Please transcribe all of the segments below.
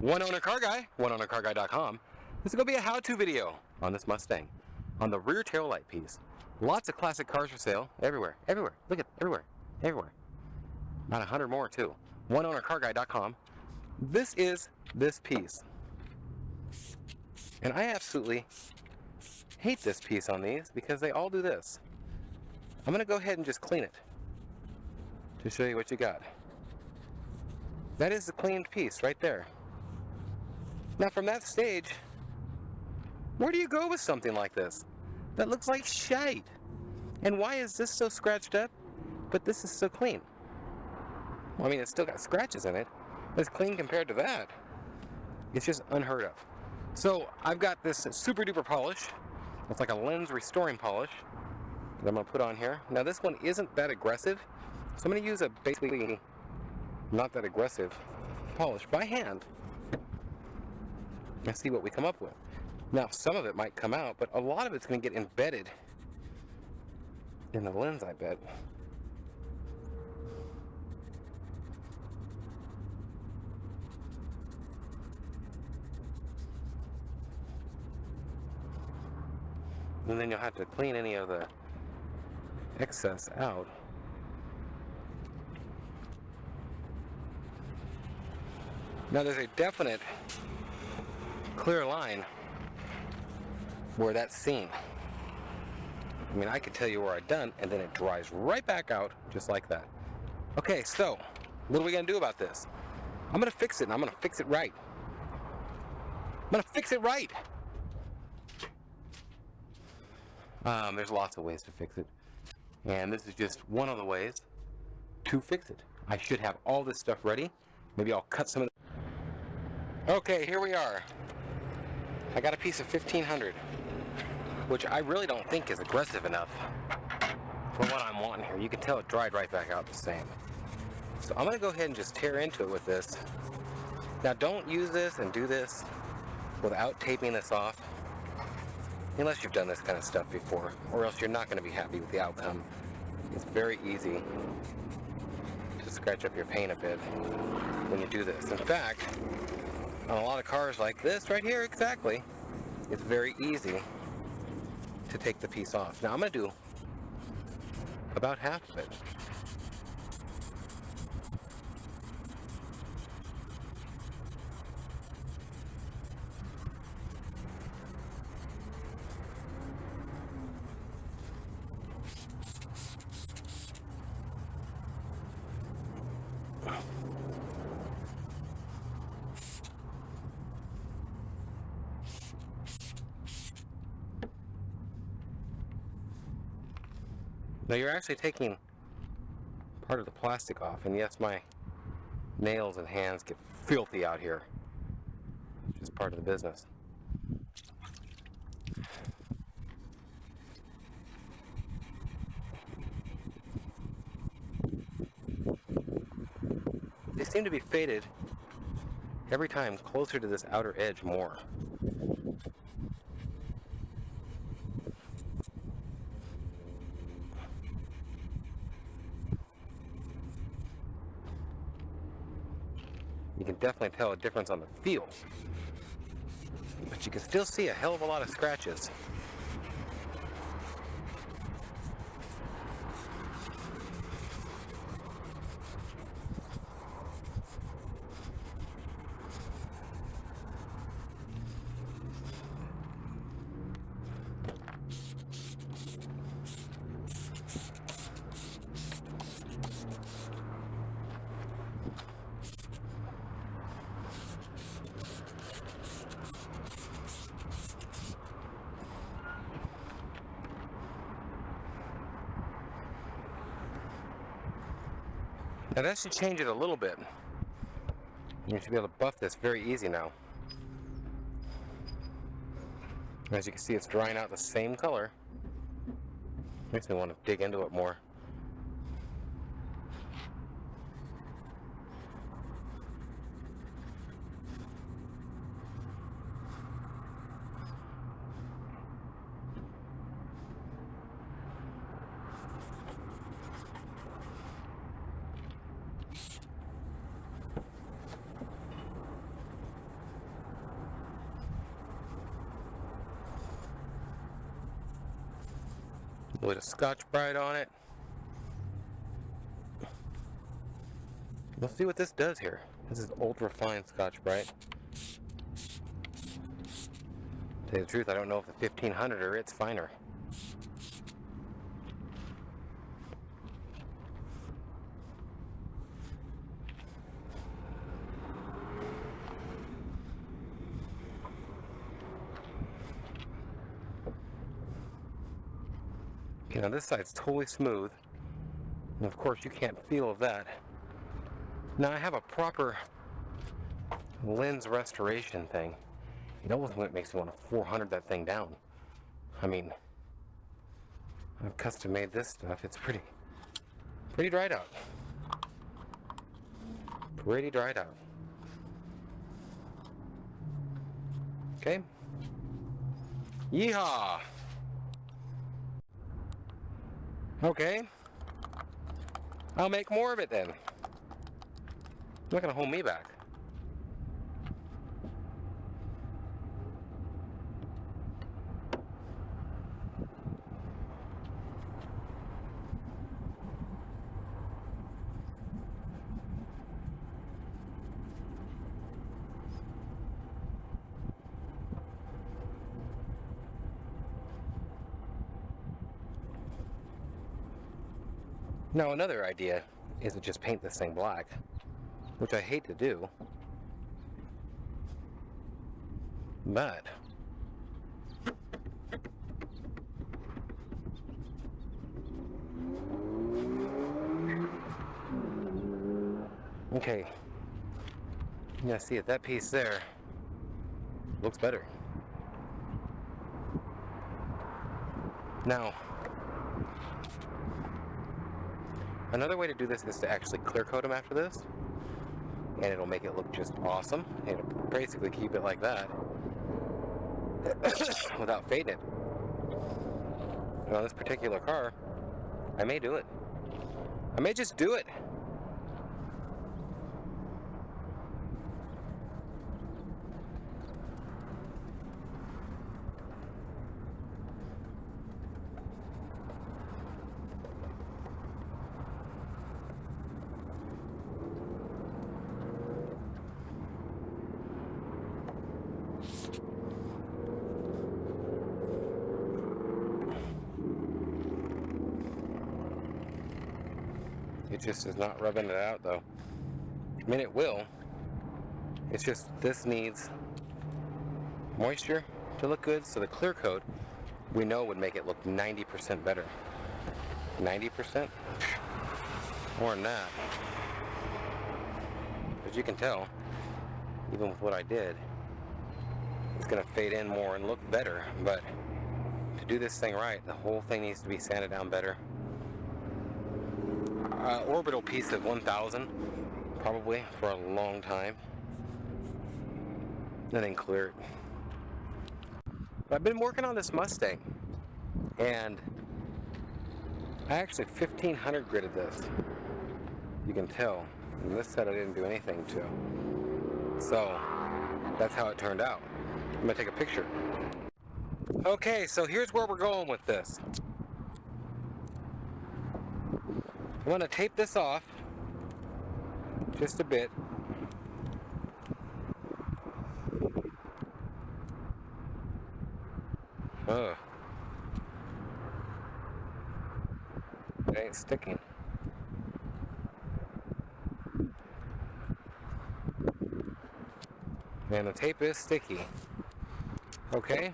One owner car guy, oneownercarguy.com. This is going to be a how-to video on this Mustang, on the rear tail light piece. Lots of classic cars for sale, everywhere, everywhere. Look at everywhere, everywhere. About 100 more too. Oneownercarguy.com. This is this piece, and I absolutely hate this piece on these because they all do this. I'm going to go ahead and just clean it to show you what you got. That is the cleaned piece right there. Now from that stage, where do you go with something like this? That looks like shite. And why is this so scratched up, but this is so clean? Well, I mean, it's still got scratches in it, but it's clean compared to that. It's just unheard of. So I've got this super duper polish. It's like a lens restoring polish that I'm going to put on here. Now this one isn't that aggressive, so I'm going to use a basically not that aggressive polish by hand and see what we come up with. Now some of it might come out, but a lot of it's going to get embedded in the lens, I bet. And then you'll have to clean any of the excess out. Now there's a definite clear line where that's seen. I mean, I could tell you where I've done, and then it dries right back out just like that. Okay, so what are we gonna do about this? I'm gonna fix it, and I'm gonna fix it right. I'm gonna fix it right. There's lots of ways to fix it, and this is just one of the ways to fix it. I should have all this stuff ready. Maybe I'll cut some of the... Okay, here we are. I got a piece of 1500, which I really don't think is aggressive enough for what I'm wanting here. You can tell it dried right back out the same. So I'm going to go ahead and just tear into it with this. Now don't use this and do this without taping this off, unless you've done this kind of stuff before, or else you're not going to be happy with the outcome. It's very easy to scratch up your paint a bit when you do this. In fact, on a lot of cars like this right here, exactly, it's very easy to take the piece off. Now I'm going to do about half of it. Now you're actually taking part of the plastic off, and yes, my nails and hands get filthy out here. It's just part of the business. They seem to be faded every time closer to this outer edge more. You can definitely tell a difference on the feel, but you can still see a hell of a lot of scratches. Now that should change it a little bit. You should be able to buff this very easy now. As you can see, it's drying out the same color. Makes me want to dig into it more. A little Scotch-Brite on it. Let's see what this does here. This is ultra-fine Scotch-Brite. To tell you the truth, I don't know if the 1500 or it's finer. Okay, now this side's totally smooth. And of course you can't feel that. Now I have a proper lens restoration thing. It almost makes me want to 400 that thing down. I mean, I've custom made this stuff. It's pretty dried out. Pretty dried out. Okay. Yeehaw! Okay. I'll make more of it then. Not gonna hold me back. Now another idea is to just paint this thing black, which I hate to do, but okay, yeah, see it, that piece there looks better. Now another way to do this is to actually clear coat them after this, and it'll make it look just awesome. It'll basically keep it like that without fading it. And on this particular car, I may do it. I may just do it. It just is not rubbing it out though. I mean, it will. It's just this needs moisture to look good, so the clear coat we know would make it look 90% better. 90%? More than that. As you can tell, even with what I did, it's gonna fade in more and look better, but to do this thing right, the whole thing needs to be sanded down better. Orbital piece of 1000 probably for a long time, and then clear it. But I've been working on this Mustang, and I actually 1500 gridded this. You can tell, and this side I didn't do anything to, so that's how it turned out. I'm gonna take a picture. Okay, so here's where we're going with this. I'm going to tape this off just a bit. Ugh. It ain't sticking. And the tape is sticky. Okay?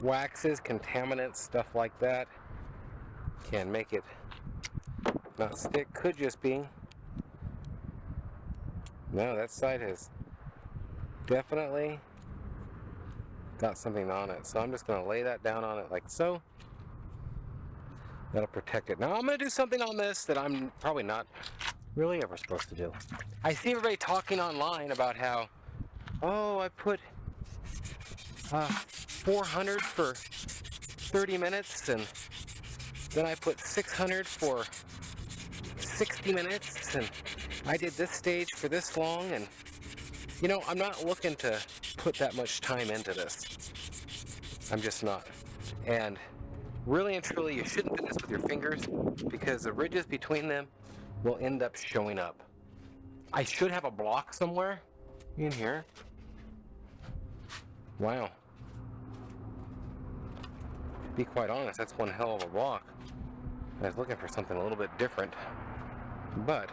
Waxes, contaminants, stuff like that can make it not stick. Could just be. No, that side has definitely got something on it. So I'm just going to lay that down on it like so. That'll protect it. Now I'm going to do something on this that I'm probably not really ever supposed to do. I see everybody talking online about how, oh, I put 400 for 30 minutes and then I put 600 for 60 minutes, and I did this stage for this long, and you know, I'm not looking to put that much time into this. I'm just not. And really and truly, you shouldn't do this with your fingers because the ridges between them will end up showing up. I should have a block somewhere in here. Wow. To be quite honest, that's one hell of a block. I was looking for something a little bit different, but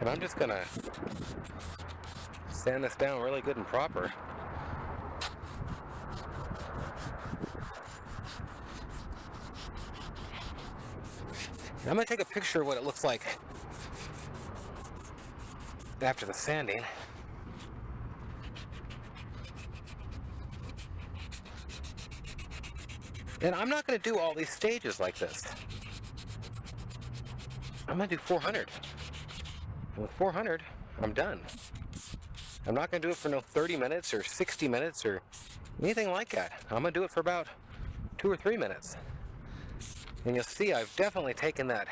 and I'm just gonna sand this down really good and proper. And I'm gonna take a picture of what it looks like after the sanding. And I'm not gonna do all these stages like this. I'm gonna do 400. And with 400, I'm done. I'm not going to do it for no 30 minutes or 60 minutes or anything like that. I'm going to do it for about 2 or 3 minutes. And you'll see I've definitely taken that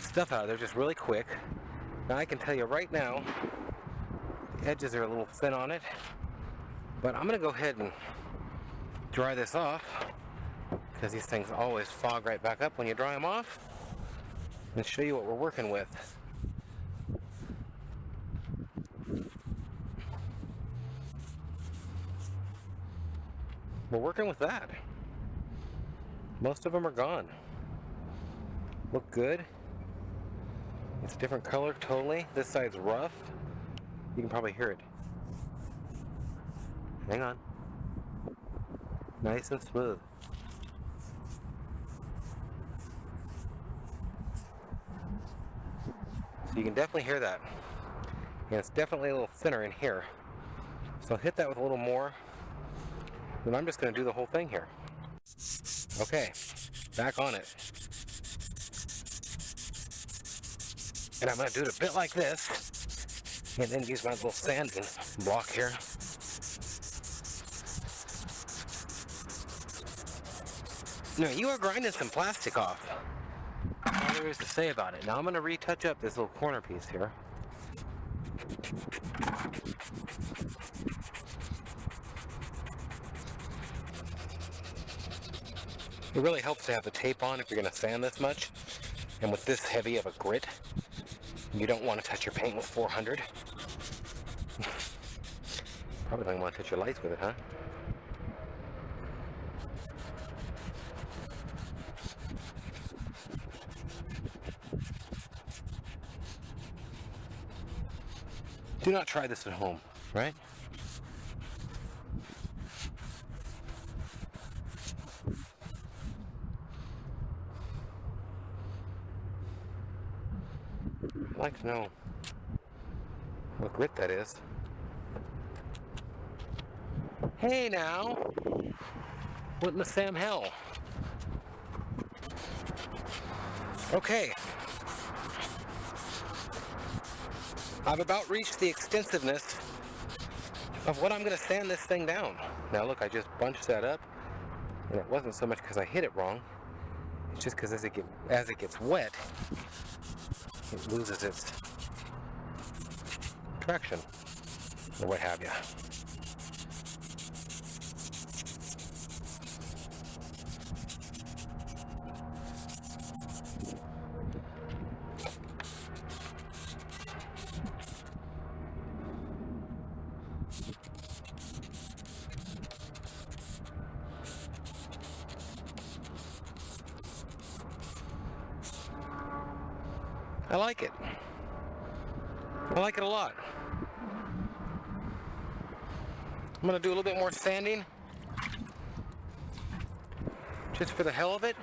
stuff out of there just really quick. Now I can tell you right now, the edges are a little thin on it. But I'm going to go ahead and dry this off because these things always fog right back up when you dry them off. And show you what we're working with. We're working with that. Most of them are gone. Look good. It's a different color totally. This side's rough. You can probably hear it. Hang on. Nice and smooth. So you can definitely hear that. And it's definitely a little thinner in here. So I'll hit that with a little more. Then I'm just going to do the whole thing here. Okay, back on it. And I'm going to do it a bit like this. And then use my little sanding block here. Now you are grinding some plastic off. That's all there is to say about it. Now I'm going to retouch up this little corner piece here. It really helps to have the tape on if you're going to sand this much. And with this heavy of a grit, you don't want to touch your paint with 400. Probably don't want to touch your lights with it, huh? Do not try this at home, right? I'd like to know what grit that is. Hey now! What in the Sam hell? Okay. I've about reached the extensiveness of what I'm going to sand this thing down. Now look, I just bunched that up, and it wasn't so much because I hit it wrong. It's just because as it gets wet, it loses its traction, or what have you. I like it. I like it a lot. I'm going to do a little bit more sanding, just for the hell of it.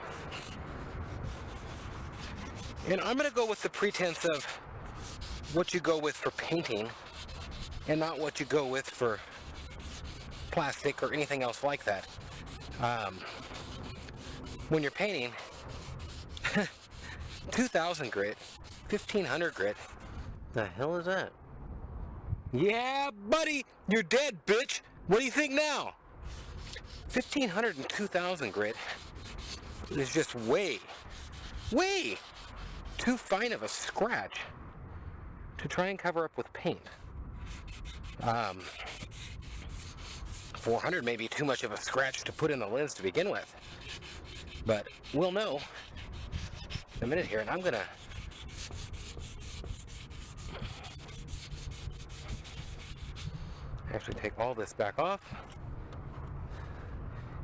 And I'm going to go with the pretense of what you go with for painting and not what you go with for plastic or anything else like that. When you're painting, 2000 grit, 1500 grit, the hell is that? Yeah, buddy, you're dead, bitch. What do you think now? 1,500 and 2,000 grit is just way too fine of a scratch to try and cover up with paint. 400 may be too much of a scratch to put in the lens to begin with, but we'll know in a minute here, and I'm gonna actually take all this back off,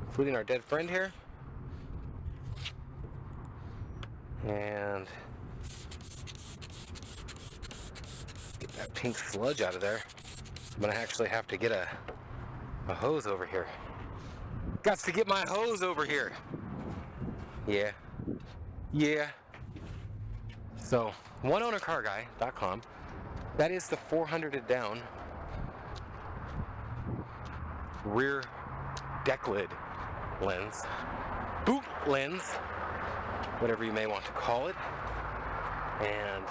including our dead friend here, and get that pink sludge out of there. I'm gonna actually have to get a hose over here. Got to get my hose over here. Yeah. So, oneownercarguy.com. That is the 400 down rear deck lid lens, boot lens, whatever you may want to call it. And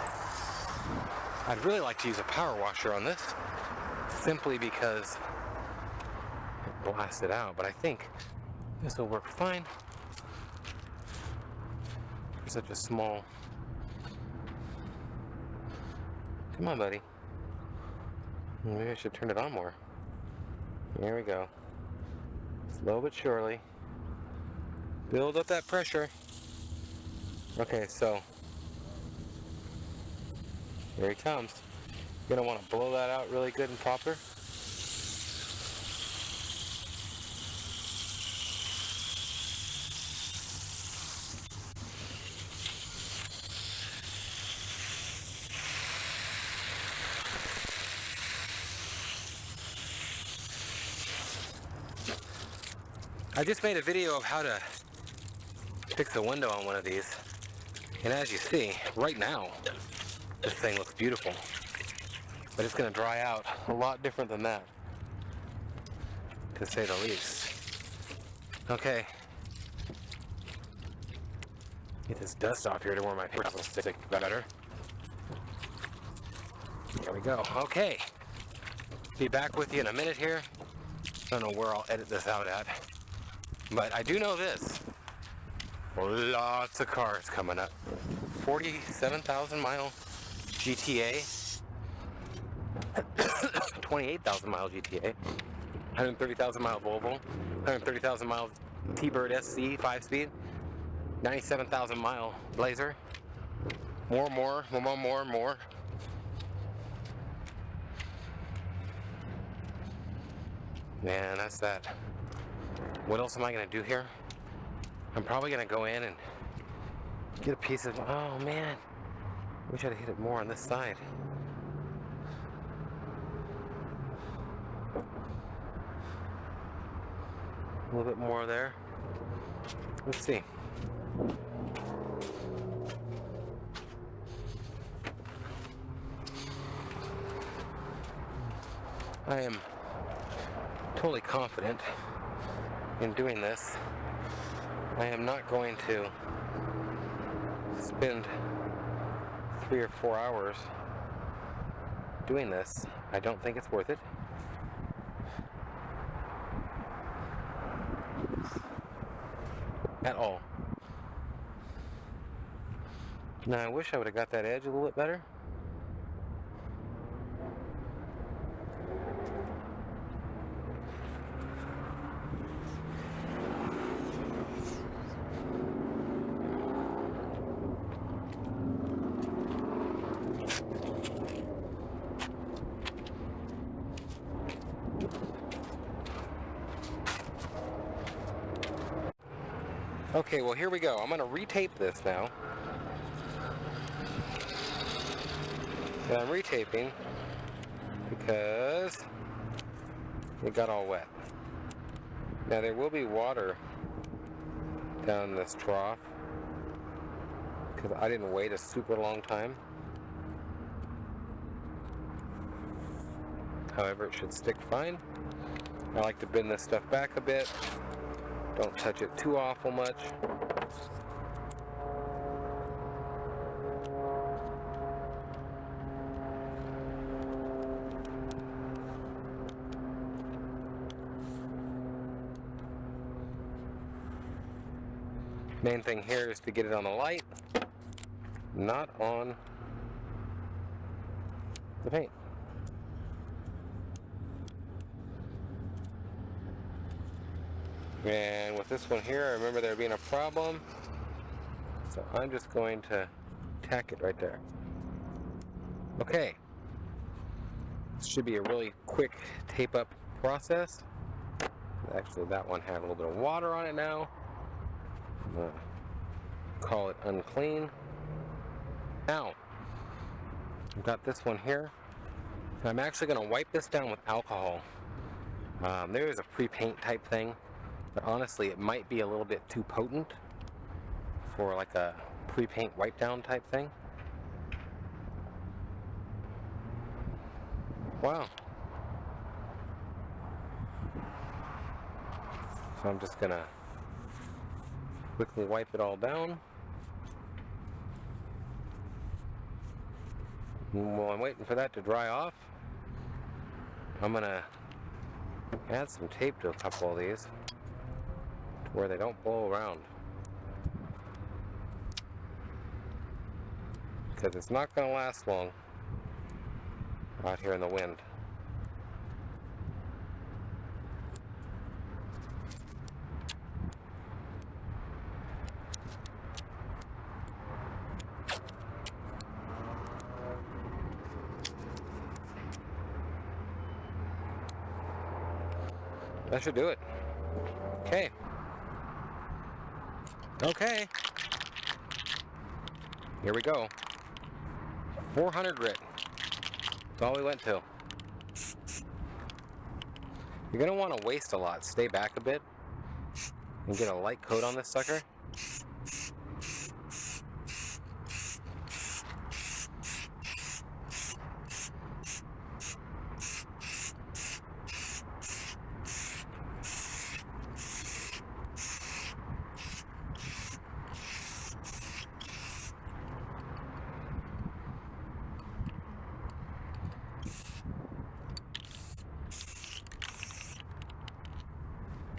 I'd really like to use a power washer on this, simply because it blasted out, but I think this will work fine for such a small. Come on, buddy. Maybe I should turn it on more. Here we go. Slow but surely. Build up that pressure. Okay, so here he comes. You're gonna want to blow that out really good and proper. I just made a video of how to fix a window on one of these, and as you see, right now, this thing looks beautiful, but it's going to dry out a lot different than that, to say the least. Okay, get this dust off here to where my paper will stick better. There we go. Okay, be back with you in a minute here. I don't know where I'll edit this out at, but I do know this. Lots of cars coming up. 47,000 mile GTA, 28,000 mile GTA, 130,000 mile Volvo, 130,000 mile T-Bird SC 5-speed, 97,000 mile Blazer. More. Man, that's that. What else am I gonna do here? I'm probably gonna go in and get a piece of, oh man, wish I'd hit it more on this side. A little bit more there. Let's see. I am totally confident in doing this. I am not going to spend 3 or 4 hours doing this. I don't think it's worth it. At all. Now I wish I would have got that edge a little bit better. Okay, well here we go. I'm going to retape this now. And I'm retaping because it got all wet. Now there will be water down in this trough because I didn't wait a super long time. However, it should stick fine. I like to bend this stuff back a bit. Don't touch it too awful much. Main thing here is to get it on the light, not on the paint. And with this one here, I remember there being a problem, so I'm just going to tack it right there. Okay, this should be a really quick tape up process. Actually, that one had a little bit of water on it now. I'm gonna call it unclean. Now, I've got this one here. I'm actually going to wipe this down with alcohol. There is a pre-paint type thing, but honestly it might be a little bit too potent for like a pre-paint wipe down type thing. Wow. So I'm just going to quickly wipe it all down. And while I'm waiting for that to dry off, I'm going to add some tape to a couple of these to where they don't blow around. Because it's not going to last long out here in the wind. That should do it. Okay. Okay. Here we go. 400 grit. That's all we went to. You're going to want to waste a lot. Stay back a bit and get a light coat on this sucker.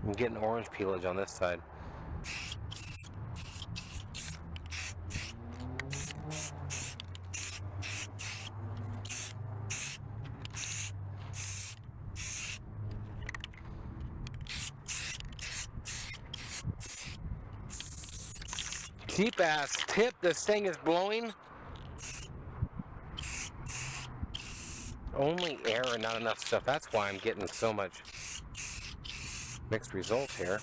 I'm getting orange peelage on this side. Cheap ass tip, this thing is blowing. Only air and not enough stuff. That's why I'm getting so much mixed results here.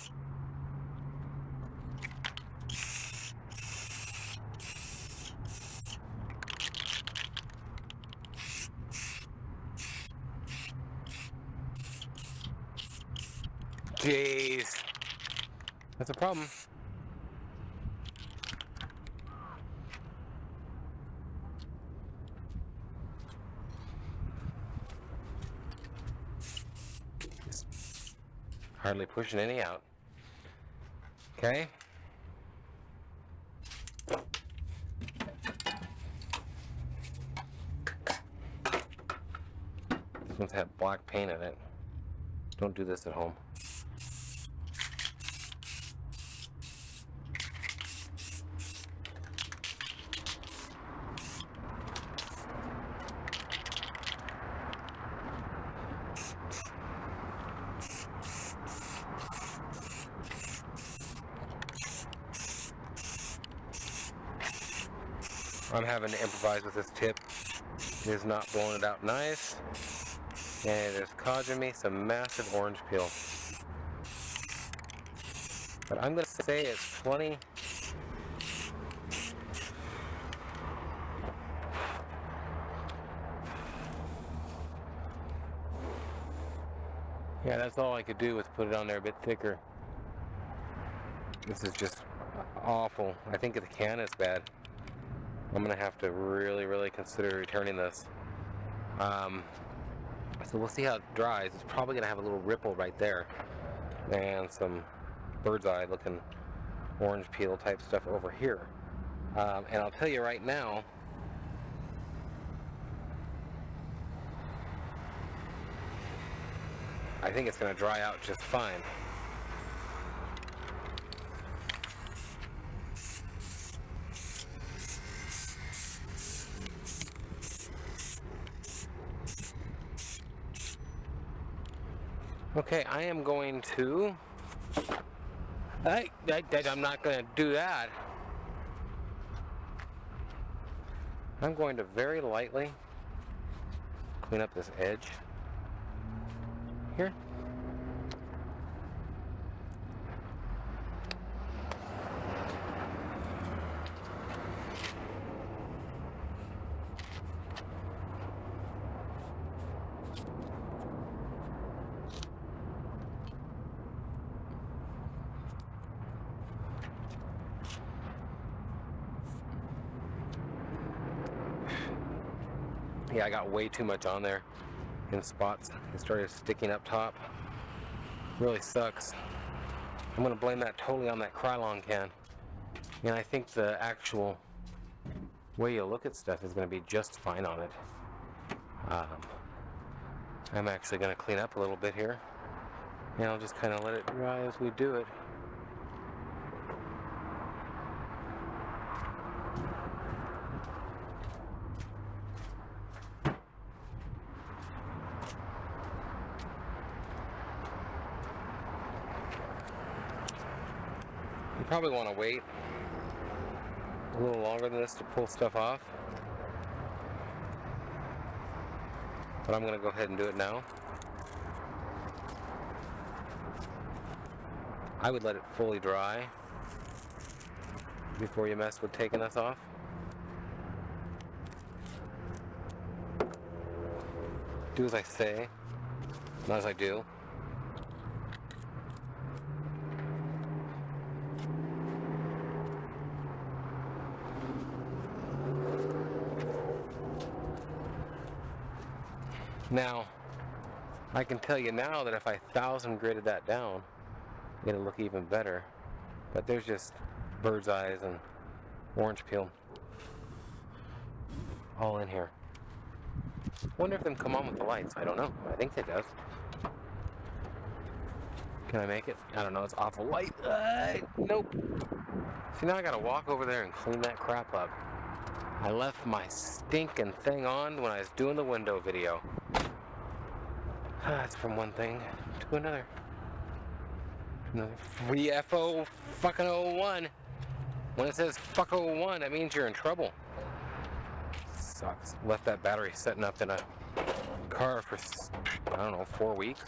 Jeez. That's a problem. Hardly pushing any out. Okay. This one's had black paint in it. Don't do this at home. I'm having to improvise with this tip. It is not blowing it out nice, and it is causing me some massive orange peel. But I'm going to say it's plenty. Yeah, that's all I could do was put it on there a bit thicker. This is just awful. I think the can is bad. I'm going to have to really consider returning this. So we'll see how it dries. It's probably going to have a little ripple right there. And some bird's eye looking orange peel type stuff over here. And I'll tell you right now, I think it's going to dry out just fine. Okay, I am going to... I'm not going to do that. I'm going to very lightly clean up this edge here. Yeah, I got way too much on there in spots. It started sticking up top. Really sucks. I'm gonna blame that totally on that Krylon can. And I think the actual way you look at stuff is gonna be just fine on it. I'm actually gonna clean up a little bit here. And I'll just kind of let it dry as we do it. You probably want to wait a little longer than this to pull stuff off, but I'm going to go ahead and do it now. I would let it fully dry before you mess with taking this off. Do as I say, not as I do. Now, I can tell you now that if I 1000 gritted that down, it'll look even better. But there's just bird's eyes and orange peel all in here. Wonder if them come on with the lights. I don't know. I think it does. Can I make it? I don't know. It's awful light. Nope. See, now I gotta walk over there and clean that crap up. I left my stinking thing on when I was doing the window video. That's from one thing to another. VFO fucking 01. When it says fuck 01, that means you're in trouble. Sucks. Left that battery setting up in a car for, I don't know, 4 weeks.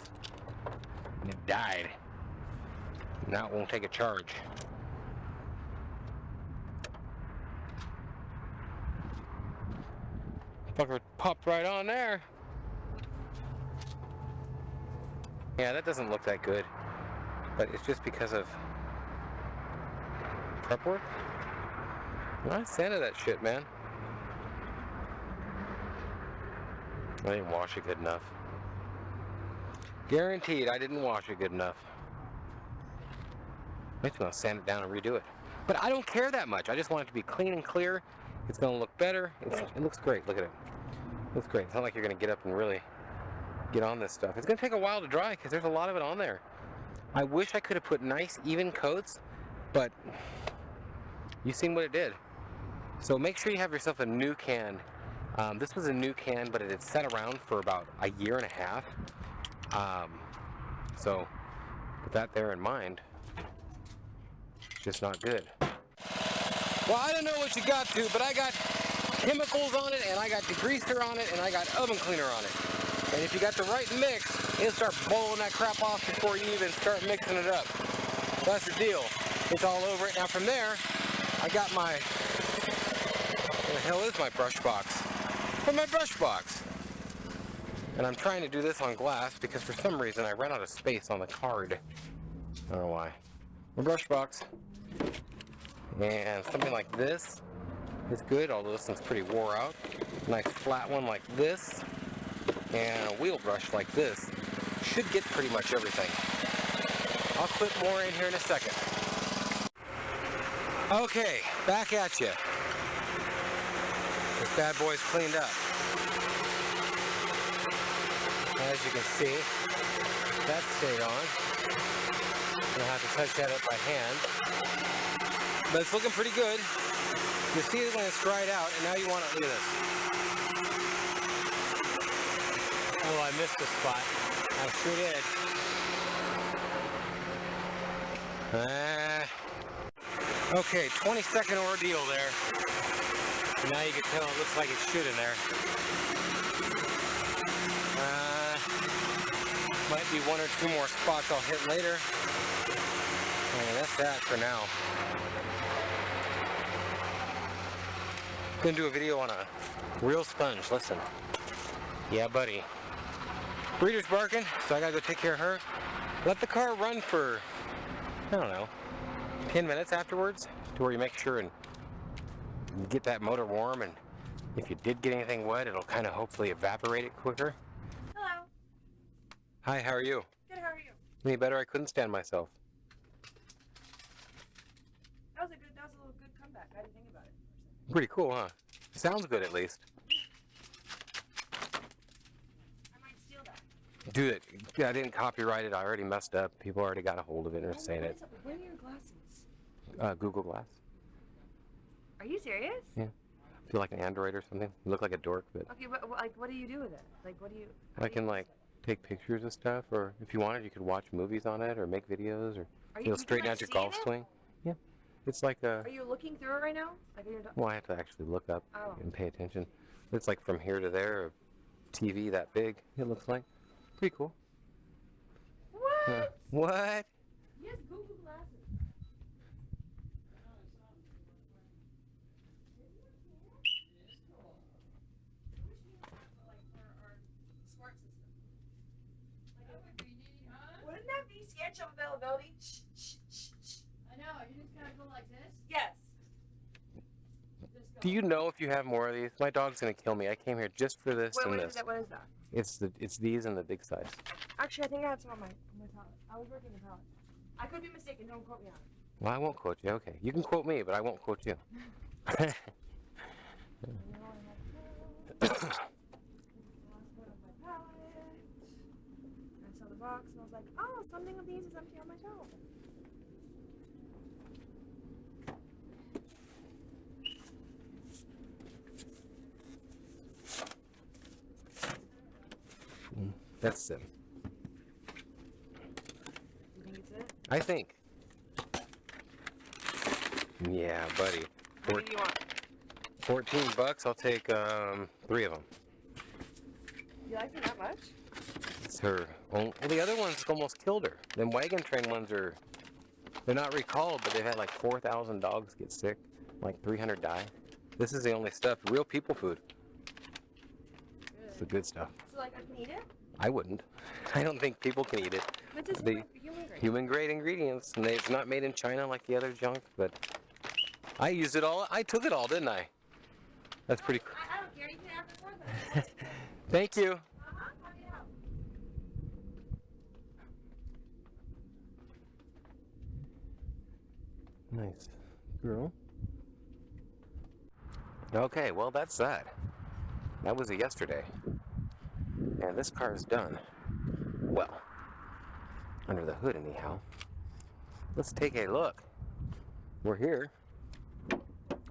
And it died. Now it won't take a charge. Fucker popped right on there. Yeah, that doesn't look that good. But it's just because of prep work. I sanded that shit, man. I didn't wash it good enough. Guaranteed I didn't wash it good enough. I'm just gonna sand it down and redo it. But I don't care that much. I just want it to be clean and clear. It's gonna look better. It looks great. Look at it. It looks great. It's not like you're gonna get up and really get on this stuff. It's gonna take a while to dry because there's a lot of it on there. I wish I could have put nice even coats, but you've seen what it did. So make sure you have yourself a new can. This was a new can, but it had sat around for about a year and a half. So with that there in mind, it's just not good. Well, I don't know what you got to, but I got chemicals on it, and I got degreaser on it, and I got oven cleaner on it. And if you got the right mix, it'll start blowing that crap off before you even start mixing it up. That's the deal. It's all over it. Now from there, I got my, where the hell is my brush box? For my brush box. And I'm trying to do this on glass because for some reason I ran out of space on the card. I don't know why. My brush box. And something like this is good, although this one's pretty wore out. Nice flat one like this. And a wheel brush like this should get pretty much everything. I'll clip more in here in a second. Okay, back at you. This bad boy's cleaned up. As you can see, that stayed on. I'm gonna have to touch that up by hand. But it's looking pretty good. You see it when it's dried out, and now you want to, look at this. Oh, I missed the spot. I sure did. Okay, 20-second ordeal there. Now you can tell it looks like it should in there. Might be one or two more spots I'll hit later. And that's that for now. Gonna do a video on a real sponge. Listen. Yeah, buddy. Breeder's barking, so I gotta go take care of her. Let the car run for, I don't know, 10 minutes afterwards, to where you make sure and get that motor warm, and if you did get anything wet, it'll kind of hopefully evaporate it quicker. Hello. Hi, how are you? Good, how are you? Any better? I couldn't stand myself. That was a little good comeback. How do you think about it? Pretty cool, huh? Sounds good, at least. I might steal that. Do it. Yeah, I didn't copyright it. I already messed up. People already got a hold of it and are saying it. What are your glasses? Google Glass. Are you serious? Yeah. I feel like an android or something. You look like a dork, but... Okay, but like, what do you do with it? Like, what do you... I can, like, take pictures of stuff, or if you wanted, you could watch movies on it, or make videos, or you'll straighten out your golf swing. Yeah. It's like a... Are you looking through it right now? Like, well, I have to actually look up and pay attention. It's like from here to there, a TV that big, it looks like. Pretty cool. What? What? Yes, Google Glasses. Wouldn't that be sketch of availability? Shh, shh, shh, shh. I know, you just gotta go like this? Yes. Do you know if you have more of these? My dog's gonna kill me. I came here just for this and this. What is that? It's these and the big size. Actually, I think I have some on my palette. I was working the palette. I could be mistaken. Don't quote me on it. Well, I won't quote you. Okay, you can quote me, but I won't quote you. I saw the box and I was like, oh, something of these is empty on my shelf. That's it. You think it's it? I think. Yeah, buddy. What do you want? 14 bucks. I'll take 3 of them. You like them that much? It's her. Well, the other ones almost killed her. Them wagon train ones are. They're not recalled, but they've had like 4,000 dogs get sick, like 300 die. This is the only stuff. Real people food. Good. It's the good stuff. So like I can eat it? I wouldn't. I don't think people can eat it. But it's The human grade ingredients, and it's not made in China like the other junk. But I used it all. I took it all, didn't I? That's pretty cool. I don't care. You can have it for them. Thank you. Nice girl. Okay, well that's that. That was a yesterday. And this car is done. Well, under the hood anyhow. Let's take a look. We're here.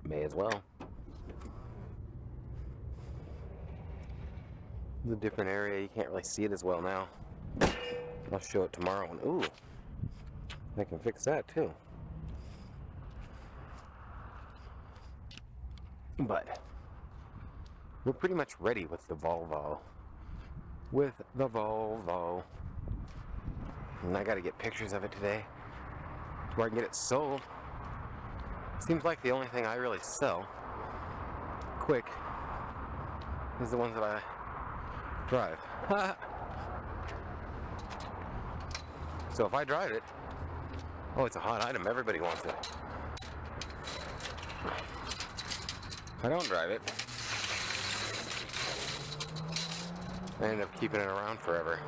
May as well. It's a different area. You can't really see it as well now. I'll show it tomorrow. Ooh, I can fix that too. But we're pretty much ready with the Volvo. And I gotta get pictures of it today where I can get it sold. Seems like the only thing I really sell quick is the ones that I drive. So if I drive it, oh, it's a hot item. Everybody wants it. If I don't drive it, I end up keeping it around forever.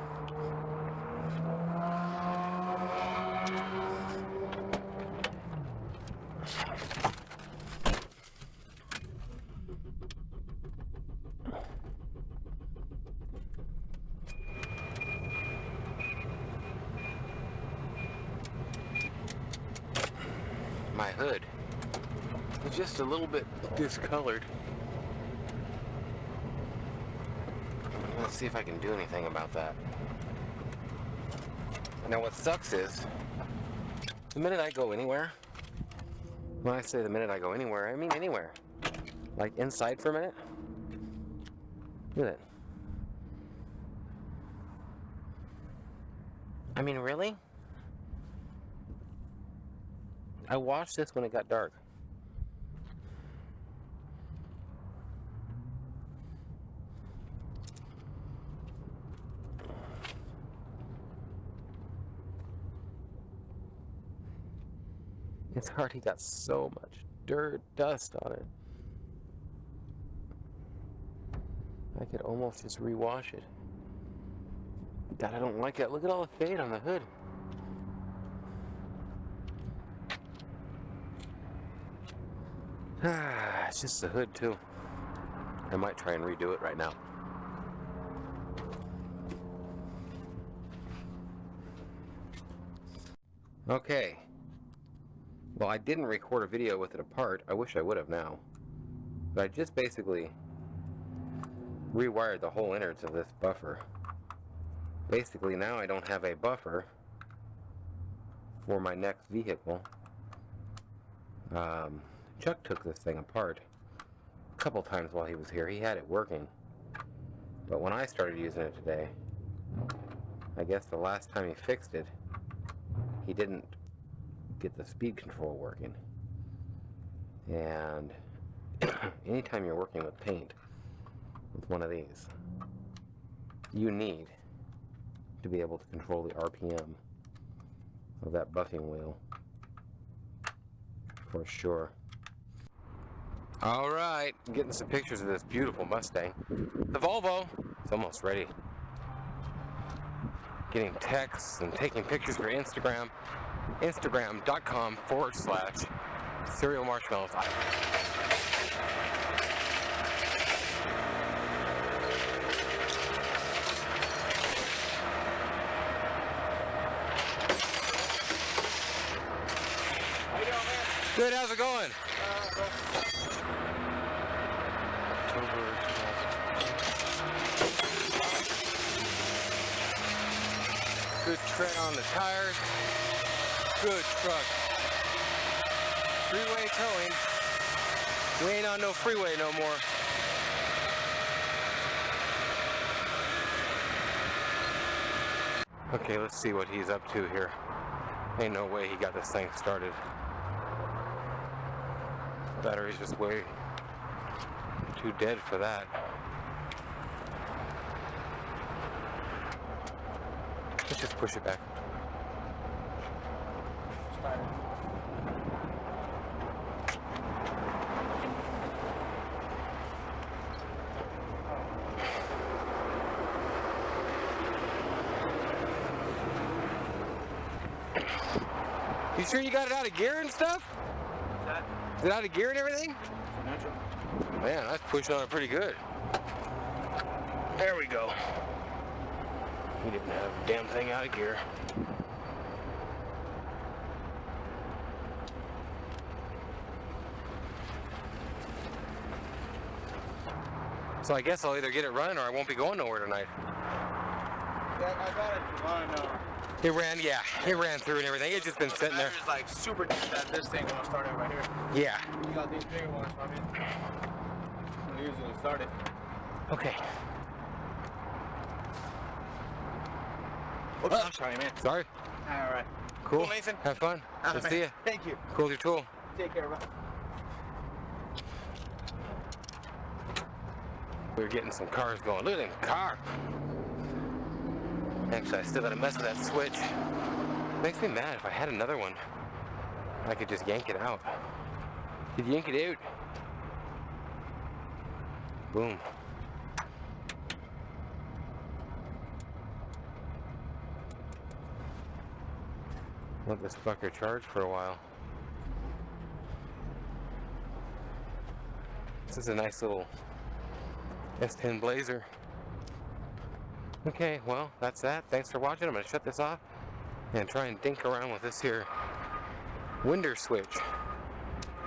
My hood is just a little bit discolored. Let's see if I can do anything about that. Now what sucks is The minute I go anywhere, when I say the minute I go anywhere, I mean anywhere. Like inside for a minute. Look at that. I mean, really? I watched this when it got dark. It's already got so much dirt, dust on it. I could almost just rewash it. God, I don't like that. Look at all the fade on the hood. It's just the hood too. I might try and redo it right now. Okay. Well, I didn't record a video with it apart. I wish I would have now. But I just basically rewired the whole innards of this buffer. Basically, now I don't have a buffer for my next vehicle. Chuck took this thing apart a couple times while he was here. He had it working. But when I started using it today, I guess the last time he fixed it, he didn't get the speed control working. And anytime you're working with paint with one of these, you need to be able to control the RPM of that buffing wheel for sure. Alright, I'm getting some pictures of this beautiful Mustang. The Volvo is almost ready. Getting texts and taking pictures for Instagram. Instagram.com/Cereal Marshmallows. Good, how's it going? Good tread on the tires. Good truck. Freeway towing. We ain't on no freeway no more. Okay, let's see what he's up to here. Ain't no way he got this thing started. Battery's just way too dead for that. Let's just push it back. You sure you got it out of gear and stuff? What's that? Is it out of gear and everything? Neutral. Man, I was pushing on it pretty good. There we go. He didn't have the damn thing out of gear. So I guess I'll either get it running or I won't be going nowhere tonight. Yeah, I got it to run. It ran, yeah, it ran through and everything. It's just been sitting there. It's like super deep at this thing when I started right here. Yeah. You got these bigger ones, I mean, I usually start it. Okay. Oops, I'm sorry, man. Sorry. All right. Cool. Cool, Nathan. Have fun. We'll see you. Thank you. Cool with your tool. Take care, bro. We're getting some cars going. Look at that car. Actually, I still gotta mess with that switch. Makes me mad. If I had another one, I could just yank it out. Could yank it out. Boom. Let this fucker charge for a while. This is a nice little S10 Blazer. Okay, well, that's that. Thanks for watching. I'm going to shut this off and try and dink around with this here winder switch.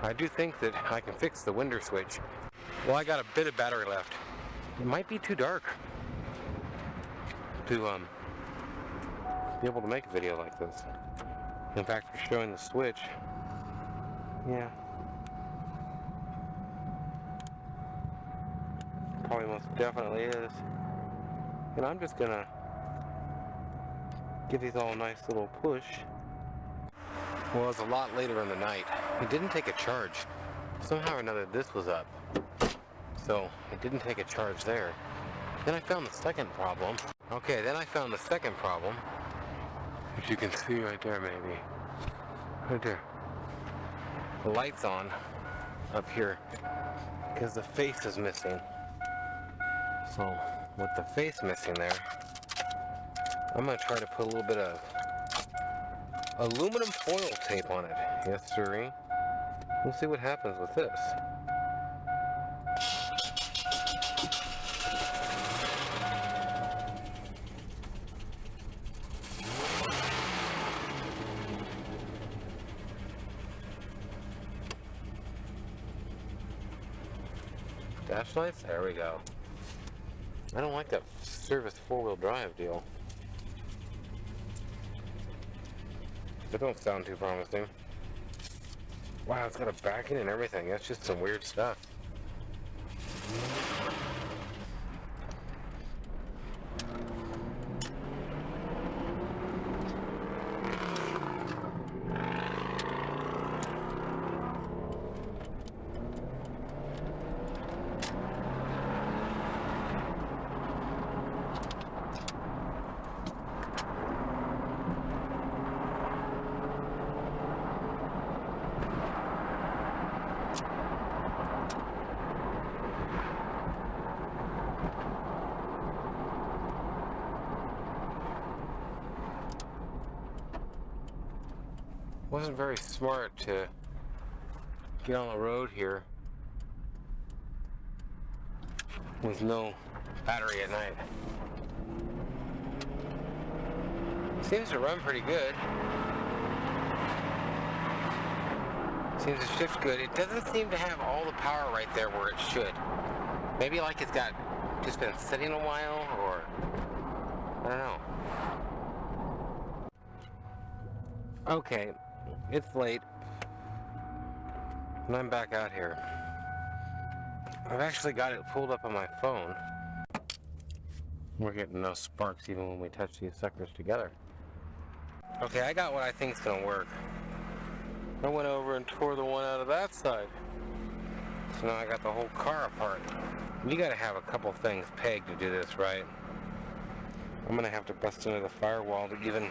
I do think that I can fix the winder switch. Well, I got a bit of battery left. It might be too dark to be able to make a video like this. In fact, for showing the switch, yeah, probably most definitely is. And I'm just gonna give these all a nice little push. Well, it's a lot later in the night. It didn't take a charge. Somehow or another, this was up. So, it didn't take a charge there. Then I found the second problem. Okay, then I found the second problem, which you can see right there, maybe. Right there. The light's on up here because the face is missing. So, with the face missing there, I'm going to try to put a little bit of aluminum foil tape on it. Yes, sirree. We'll see what happens with this. Dash lights? There we go. I don't like that service four-wheel drive deal. That don't sound too promising. Wow, it's got a backing and everything. That's just some weird stuff. Wasn't very smart to get on the road here with no battery at night. Seems to run pretty good. Seems to shift good. It doesn't seem to have all the power right there where it should. Maybe like it's got just been sitting a while, or I don't know. Okay. It's late, and I'm back out here. I've actually got it pulled up on my phone. We're getting no sparks even when we touch these suckers together. Okay, I got what I think is going to work. I went over and tore the one out of that side. So now I got the whole car apart. You got to have a couple things pegged to do this, right? I'm going to have to bust into the firewall to even...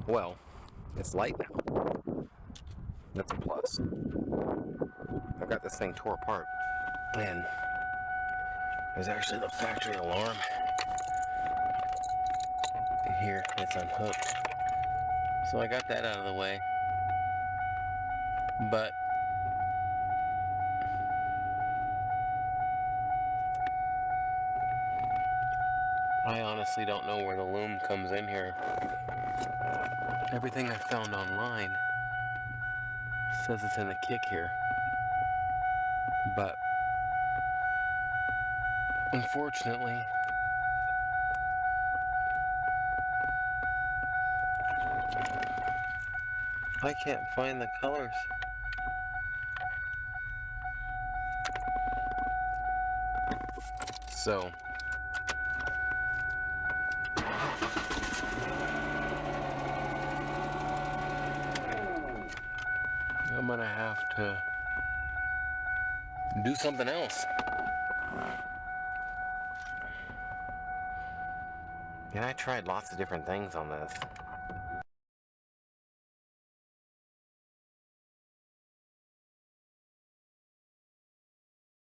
Well, it's light now. That's a plus. I got this thing tore apart, and there's actually the factory alarm here. It's unhooked, so I got that out of the way. But I honestly don't know where the loom comes in here. Everything I found online says it's in the kick here, but unfortunately I can't find the colors. So I'm gonna have to do something else. Yeah, I tried lots of different things on this.